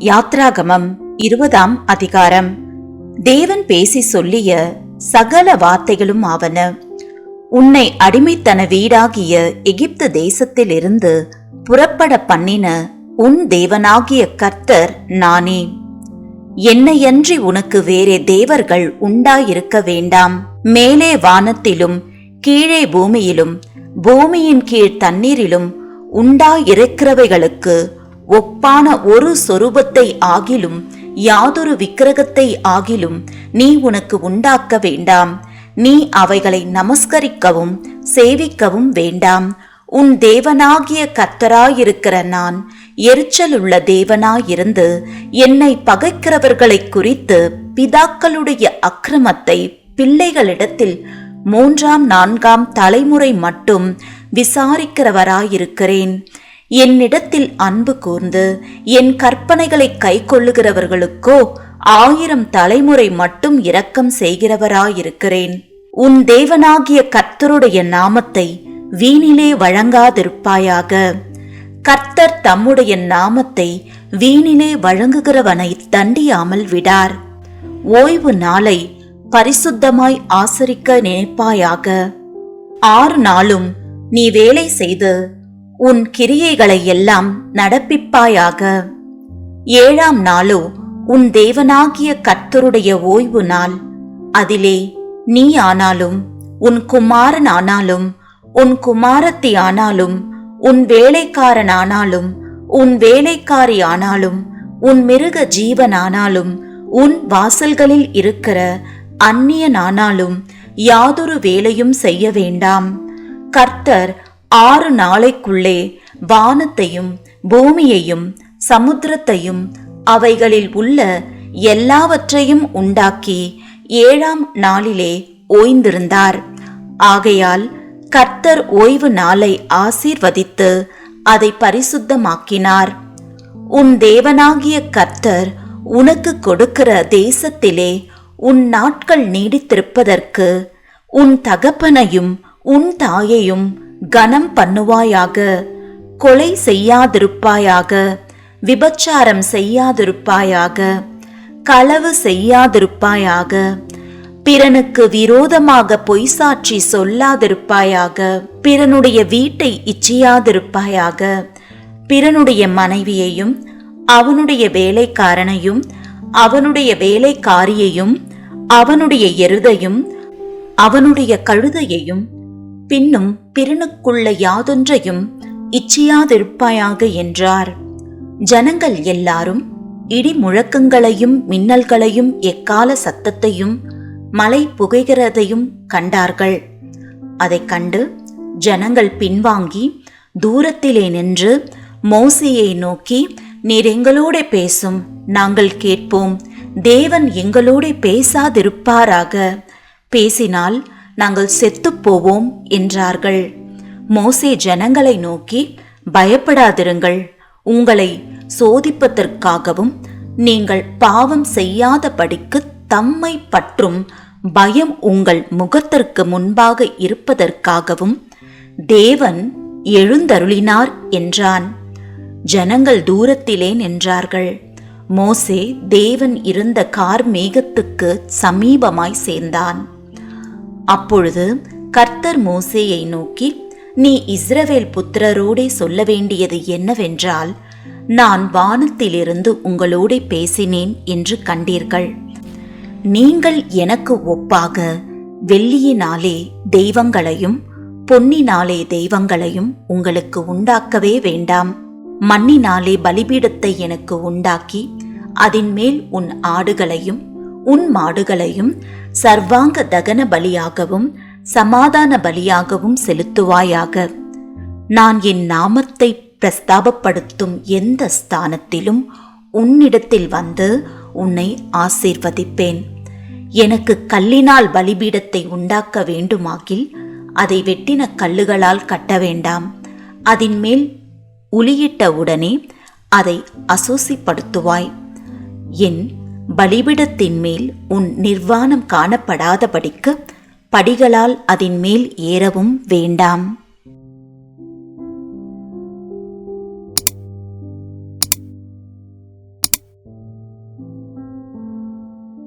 யாத்ராகமம் 20ஆம் அதிகாரம். தேவன் பேசி சொல்லிய சகல வார்த்தைகளும் ஆவன. உன்னை அடிமைத்தன வீடாகிய எகிப்து தேசத்திலிருந்து புறப்பட பண்ணின உன் தேவனாகிய கர்த்தர் நானே. என்னையன்றி உனக்கு வேறே தேவர்கள் உண்டாயிருக்க வேண்டாம். மேலே வானத்திலும் கீழே பூமியிலும் பூமியின் கீழ் தண்ணீரிலும் உண்டாயிருக்கிறவைகளுக்கு ஒப்பான ஒரு சொரூபத்தை ஆகிலும் யாதொரு விக்கிரகத்தை ஆகிலும் நீ உனக்கு உண்டாக்க வேண்டாம். நீ அவைகளை நமஸ்கரிக்கவும் சேவிக்கவும் வேண்டாம். உன் தேவனாகிய கர்த்தராயிருக்கிற நான் எரிச்சலுள்ள தேவனாயிருந்து என்னை பகைக்கிறவர்களை குறித்து பிதாக்களுடைய அக்கிரமத்தை பிள்ளைகளிடத்தில் 3ஆம் 4ஆம் தலைமுறை மட்டும் விசாரிக்கிறவராயிருக்கிறேன். என்னிடத்தில் அன்பு கூர்ந்து என் கற்பனைகளை கை கொள்ளுகிறவர்களுக்கோ 1000 தலைமுறை மட்டும் இரக்கம் செய்கிறவராயிருக்கிறேன். உன் தேவனாகிய கர்த்தருடைய நாமத்தை வீணிலே வழங்காதிருப்பாயாக. கர்த்தர் தம்முடைய நாமத்தை வீணிலே வழங்குகிறவனை தண்டியாமல் விடார். ஓய்வு நாளை பரிசுத்தமாய் ஆசரிக்க நினைப்பாயாக. 6 நாளும் நீ வேலை செய்து உன் கிரியைகளை எல்லாம் நடப்பிப்பாயாக. 7ஆம் நாளோ உன் தேவனாகிய கர்த்தருடைய ஓய்வு நாள். அதிலே நீ ஆனாலும் உன் குமாரன் ஆனாலும் உன் குமாரத்தி ஆனாலும் உன் வேலைக்காரன் ஆனாலும் உன் வேலைக்காரி ஆனாலும் உன் மிருக ஜீவனானாலும் உன் வாசல்களில் இருக்கிற அந்நியனானாலும் யாதொரு வேலையும் செய்ய வேண்டாம். கர்த்தர் 6 நாளைக்குள்ளே வானத்தையும் பூமியையும் சமுத்திரத்தையும் அவைகளில் உள்ள எல்லாவற்றையும் உண்டாக்கி 7ஆம் நாளிலே ஓய்ந்திருந்தார். ஆகையால் கர்த்தர் ஓய்வு நாளை ஆசீர்வதித்து அதை பரிசுத்தமாக்கினார். உன் தேவனாகிய கர்த்தர் உனக்கு கொடுக்கிற தேசத்திலே உன் நாட்கள் நீடித்திருப்பதற்கு உன் தகப்பனையும் உன் தாயையும் கனம் பண்ணுவாயாக. கொலை செய்யாதிருப்பாயாக. விபச்சாரம் செய்யாதிருப்பாயாக. களவு செய்யாதிருப்பாயாக. பிறனுக்கு விரோதமாக பொய்சாட்சி சொல்லாதிருப்பாயாக. பிறனுடைய வீட்டை இச்சியாதிருப்பாயாக. பிறனுடைய மனைவியையும் அவனுடைய வேலைக்காரனையும் அவனுடைய வேலைக்காரியையும் அவனுடைய எருதையும் அவனுடைய கழுதையையும் பின்னும் பிறனுக்குள்ள யாதொன்றையும் இச்சியாதிருப்பாயாக என்றார். ஜனங்கள் எல்லாரும் இடி முழக்கங்களையும் மின்னல்களையும் எக்கால சத்தத்தையும் மலை புகைகிறதையும் கண்டார்கள். அதைக் கண்டு ஜனங்கள் பின்வாங்கி தூரத்திலே நின்று மோசேயை நோக்கி, நீர் எங்களோட பேசும், நாங்கள் கேட்போம். தேவன் எங்களோட பேசாதிருப்பாராக. பேசினால் நாங்கள் செத்துப்போவோம் என்றார்கள். மோசே ஜனங்களை நோக்கி, பயப்படாதிருங்கள். உங்களை சோதிப்பதற்காகவும் நீங்கள் பாவம் செய்யாதபடிக்கு தம்மை பற்றும் பயம் உங்கள் முகத்திற்கு முன்பாக இருப்பதற்காகவும் தேவன் எழுந்தருளினார் என்றான். ஜனங்கள் தூரத்திலே நின்றார்கள். மோசே தேவன் இருந்த கார்மேகத்துக்கு சமீபமாய் சேர்ந்தான். அப்பொழுது கர்த்தர் மோசேயை நோக்கி, நீ இஸ்ரவேல் புத்திரரோடே சொல்ல வேண்டியது என்னவென்றால், நான் வானத்திலிருந்து உங்களோடே பேசினேன் என்று கண்டீர்கள். நீங்கள் எனக்கு ஒப்பாக வெள்ளியினாலே தெய்வங்களையும் பொன்னினாலே தெய்வங்களையும் உங்களுக்கு உண்டாக்கவே வேண்டாம். மண்ணினாலே பலிபீடத்தை எனக்கு உண்டாக்கி அதின் மேல் உன் ஆடுகளையும் உன் மாடுகளையும் சர்வாங்க தகன பலியாகவும் சமாதான பலியாகவும் செலுத்துவாயாக. நான் என் நாமத்தை பிரஸ்தாபப்படுத்தும் எந்த ஸ்தானத்திலும் உன்னிடத்தில் வந்து உன்னை ஆசீர்வதிப்பேன். எனக்கு கல்லினால் பலிபீடத்தை உண்டாக்க வேண்டுமாகில் அதை வெட்டின கல்லுகளால் கட்ட வேண்டாம். அதின் மேல் உளியிட்ட உடனே அதை அசூசிப்படுத்துவாய். என் பலிபீடத்தின் மேல் உன் நிர்வாணம் காணப்படாதபடிக்கு படிகளால் அதன் மேல் ஏறவும் வேண்டாம்.